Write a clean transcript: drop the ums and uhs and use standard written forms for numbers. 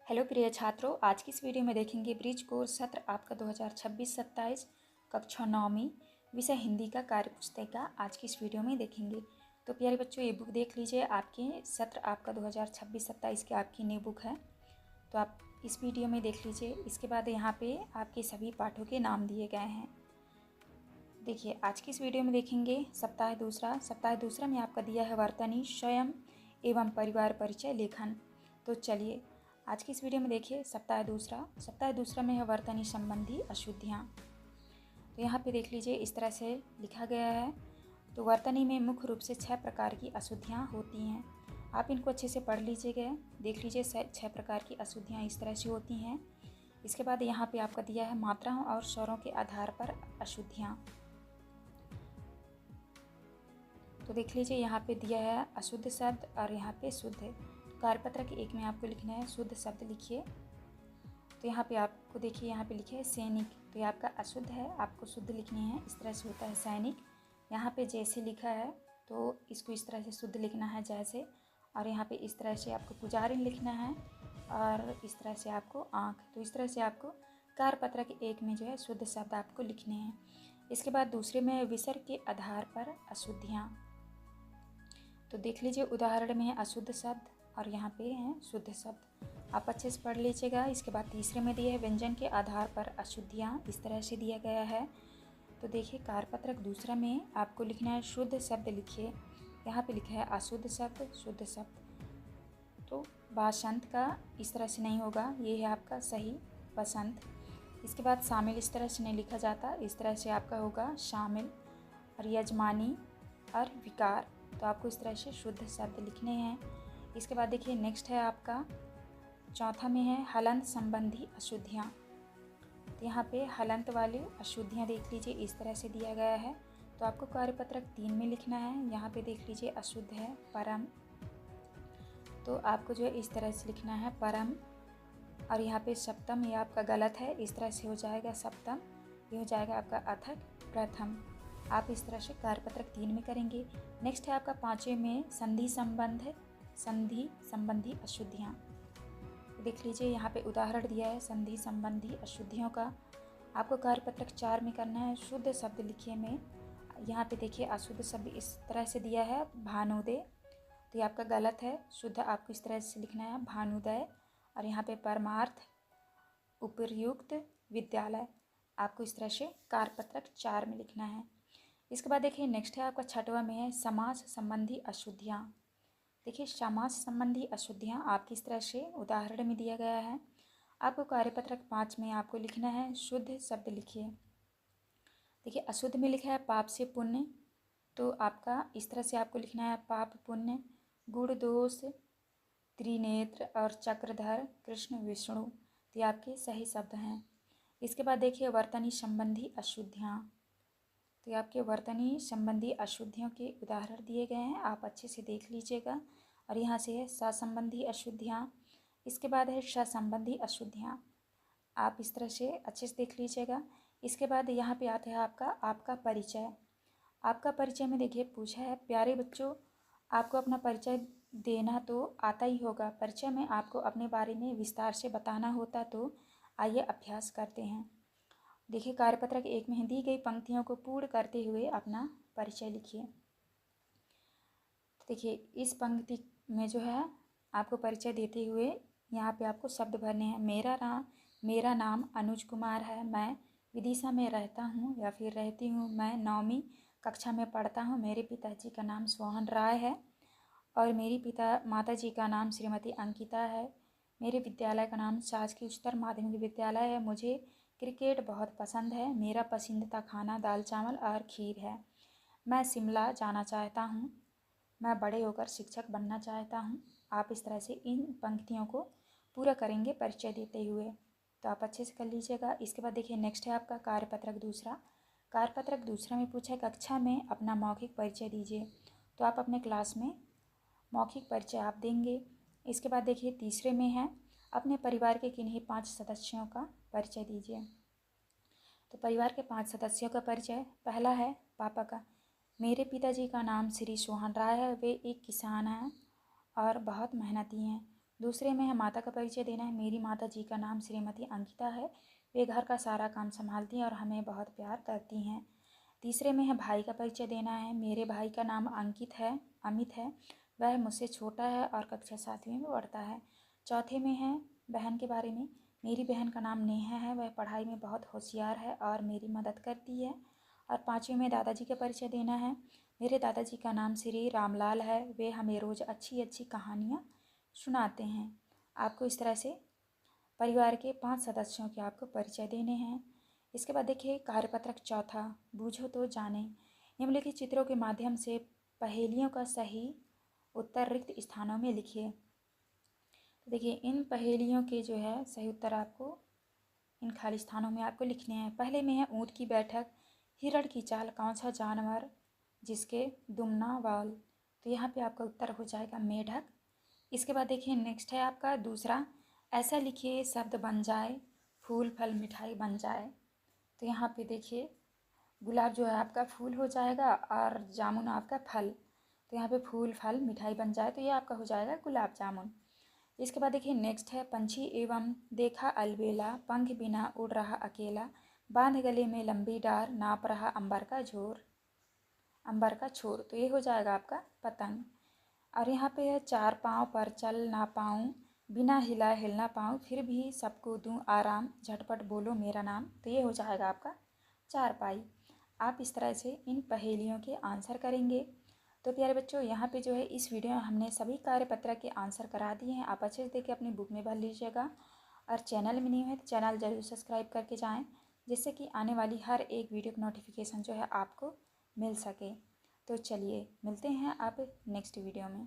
Hello प्रिय छात्रों, आज की इस वीडियो में देखेंगे ब्रिज कोर्स सत्र आपका 2026-27 कक्षा 9वीं विषय हिंदी का कार्य पुस्तिका आज की इस वीडियो में देखेंगे। तो प्यारे बच्चों, ये बुक देख लीजिए। आपके सत्र आपका 2026-27 की आपकी न्यू बुक है, तो आप इस वीडियो में देख लीजिए। इसके बाद यहाँ पे आपके सभी पाठों के नाम दिए गए हैं। देखिए, आज की इस वीडियो में देखेंगे सप्ताह दूसरा में आपका दिया है वर्तनी, स्वयं एवं परिवार परिचय लेखन। तो चलिए आज की इस वीडियो में देखिए सप्ताह दूसरा में है वर्तनी संबंधी अशुद्धियाँ। तो यहाँ पे देख लीजिए, इस तरह से लिखा गया है। तो वर्तनी में मुख्य रूप से 6 प्रकार की अशुद्धियाँ होती हैं। आप इनको अच्छे से पढ़ लीजिएगा, देख लीजिए 6 प्रकार की अशुद्धियाँ इस तरह से होती हैं। इसके बाद यहाँ पे आपका दिया है मात्राओं और स्वरों के आधार पर अशुद्धियाँ। तो देख लीजिए, यहाँ पे दिया है अशुद्ध शब्द और यहाँ पे शुद्ध। कार्यपत्रक 1 में आपको लिखना है शुद्ध शब्द लिखिए। तो यहाँ पे आपको देखिए, यहाँ पे लिखे है सैनिक, तो ये आपका अशुद्ध है, आपको शुद्ध लिखनी है। इस तरह से होता है सैनिक। यहाँ पे जैसे लिखा है तो इसको इस तरह से शुद्ध लिखना है जैसे, और यहाँ पे इस तरह से आपको पुजारी लिखना है और इस तरह से आपको आँख। तो इस तरह से आपको कार्यपत्रक 1 में जो है शुद्ध शब्द आपको लिखने हैं। इसके बाद दूसरे में विसर्ग के आधार पर अशुद्धियाँ। तो देख लीजिए, उदाहरण में है अशुद्ध शब्द और यहाँ पे है शुद्ध शब्द, आप अच्छे से पढ़ लीजिएगा। इसके बाद तीसरे में दिया है व्यंजन के आधार पर अशुद्धियाँ, इस तरह से दिया गया है। तो देखिए, कार्यपत्रक दूसरा में आपको लिखना है शुद्ध शब्द लिखिए। यहाँ पे लिखा है अशुद्ध शब्द, शुद्ध शब्द। तो बसंत का इस तरह से नहीं होगा, ये है आपका सही बसंत। इसके बाद शामिल इस तरह से नहीं लिखा जाता, इस तरह से आपका होगा शामिल। और यजमानी और विकार, तो आपको इस तरह से शुद्ध शब्द लिखने हैं। इसके बाद देखिए नेक्स्ट है आपका चौथा में है हलंत संबंधी अशुद्धियाँ। तो यहाँ पे हलंत वाली अशुद्धियाँ देख लीजिए, इस तरह से दिया गया है। तो आपको कार्यपत्रक 3 में लिखना है। यहाँ पे देख लीजिए अशुद्ध है परम, तो आपको जो है इस तरह से लिखना है परम। और यहाँ पे सप्तम, ये आपका गलत है, इस तरह से हो जाएगा सप्तम, ये हो जाएगा आपका अथक प्रथम। आप इस तरह से कार्यपत्रक 3 में करेंगे। नेक्स्ट है आपका 5वें में संधि संबंधी अशुद्धियाँ। देख लीजिए, यहाँ पे उदाहरण दिया है संधि संबंधी अशुद्धियों का। आपको कार्यपत्रक 4 में करना है शुद्ध शब्द लिखिए में। यहाँ पे देखिए अशुद्ध शब्द इस तरह से दिया है भानुदय, तो ये आपका गलत है। शुद्ध आपको इस तरह से लिखना है भानुदय। और यहाँ पे परमार्थ उपर्युक्त विद्यालय, आपको इस तरह से कार्यपत्रक 4 में लिखना है। इसके बाद देखिए नेक्स्ट है आपका 6वां में है समास संबंधी अशुद्धियाँ। देखिए, समास संबंधी अशुद्धियाँ आपकी इस तरह से उदाहरण में दिया गया है। आपको कार्यपत्रक 5 में आपको लिखना है शुद्ध शब्द लिखिए। देखिए, अशुद्ध में लिखा है पाप से पुण्य, तो आपका इस तरह से आपको लिखना है पाप पुण्य, गुण दोष, त्रिनेत्र और चक्रधर कृष्ण विष्णु, तो ये आपके सही शब्द हैं। इसके बाद देखिए वर्तनी संबंधी अशुद्धियाँ। तो ये आपके वर्तनी संबंधी अशुद्धियों के उदाहरण दिए गए हैं, आप अच्छे से देख लीजिएगा। और यहाँ से है संबंधी अशुद्धियाँ। इसके बाद है संबंधी अशुद्धियाँ, आप इस तरह से अच्छे से देख लीजिएगा। इसके बाद यहाँ पे आता है आपका परिचय। आपका परिचय में देखिए पूछा है प्यारे बच्चों, आपको अपना परिचय देना तो आता ही होगा। परिचय में आपको अपने बारे में विस्तार से बताना होता, तो आइए अभ्यास करते हैं। देखिए, कार्यपत्रक 1 में दी गई पंक्तियों को पूर्ण करते हुए अपना परिचय लिखिए। देखिए, इस पंक्ति में जो है आपको परिचय देते हुए यहाँ पे आपको शब्द भरने हैं। मेरा नाम अनुज कुमार है, मैं विदिशा में रहता हूँ या फिर रहती हूँ। मैं 9वीं कक्षा में पढ़ता हूँ। मेरे पिताजी का नाम सोहन राय है और मेरी माताजी का नाम श्रीमती अंकिता है। मेरे विद्यालय का नाम शासकीय उच्चतर माध्यमिक विद्यालय है। मुझे क्रिकेट बहुत पसंद है। मेरा पसंदीदा खाना दाल चावल और खीर है। मैं शिमला जाना चाहता हूँ। मैं बड़े होकर शिक्षक बनना चाहता हूँ। आप इस तरह से इन पंक्तियों को पूरा करेंगे परिचय देते हुए, तो आप अच्छे से कर लीजिएगा। इसके बाद देखिए नेक्स्ट है आपका कार्यपत्रक दूसरा। कार्यपत्रक दूसरा में पूछा है कक्षा में अपना मौखिक परिचय दीजिए, तो आप अपने क्लास में मौखिक परिचय आप देंगे। इसके बाद देखिए तीसरे में है अपने परिवार के किन्हीं 5 सदस्यों का परिचय दीजिए। तो परिवार के 5 सदस्यों का परिचय, पहला है पापा का। मेरे पिताजी का नाम श्री सोहन राय है। वे एक किसान हैं और बहुत मेहनती हैं। दूसरे में है माता का परिचय देना है। मेरी माता जी का नाम श्रीमती अंकिता है। वे घर का सारा काम संभालती हैं और हमें बहुत प्यार करती हैं। तीसरे में है भाई का परिचय देना है। मेरे भाई का नाम अमित है। वह मुझसे छोटा है और कक्षा 7वीं में पढ़ता है। चौथे में है बहन के बारे में। मेरी बहन का नाम नेहा है। वह पढ़ाई में बहुत होशियार है और मेरी मदद करती है। और पाँचवें में दादाजी का परिचय देना है। मेरे दादाजी का नाम श्री रामलाल है। वे हमें रोज़ अच्छी अच्छी कहानियाँ सुनाते हैं। आपको इस तरह से परिवार के 5 सदस्यों के आपको परिचय देने हैं। इसके बाद देखिए कार्यपत्रक चौथा, बूझो तो जाने। निम्नलिखित चित्रों के माध्यम से पहेलियों का सही उत्तर रिक्त स्थानों में लिखिए। तो देखिए इन पहेलियों के जो है सही उत्तर आपको इन खाली स्थानों में आपको लिखने हैं। पहले में है ऊँट की बैठक, हिरण की चाल कौन सा जानवर जिसके दुमना बाल। तो यहाँ पे आपका उत्तर हो जाएगा मेढक। इसके बाद देखिए नेक्स्ट है आपका दूसरा, ऐसा लिखिए शब्द बन जाए, फूल फल मिठाई बन जाए। तो यहाँ पे देखिए गुलाब जो है आपका फूल हो जाएगा और जामुन आपका फल। तो यहाँ पे फूल फल मिठाई बन जाए तो ये आपका हो जाएगा गुलाब जामुन। इसके बाद देखिए नेक्स्ट है पंछी एवं देखा अलबेला, पंख बिना उड़ रहा अकेला, बांध गले में लंबी डार, नाप रहा अंबर का छोर। तो ये हो जाएगा आपका पतंग। और यहाँ पे है चार पाँव पर चल ना पाऊँ, बिना हिला हिल ना पाऊँ, फिर भी सबको दूँ आराम, झटपट बोलो मेरा नाम। तो ये हो जाएगा आपका चारपाई। आप इस तरह से इन पहेलियों के आंसर करेंगे। तो प्यारे बच्चों यहाँ पे जो है इस वीडियो में हमने सभी कार्यपत्रक के आंसर करा दिए हैं। आप अच्छे से देख के अपनी बुक में भर लीजिएगा। और चैनल में नहीं है तो चैनल ज़रूर सब्सक्राइब करके जाएँ, जिससे कि आने वाली हर एक वीडियो की नोटिफिकेशन जो है आपको मिल सके। तो चलिए मिलते हैं आप नेक्स्ट वीडियो में।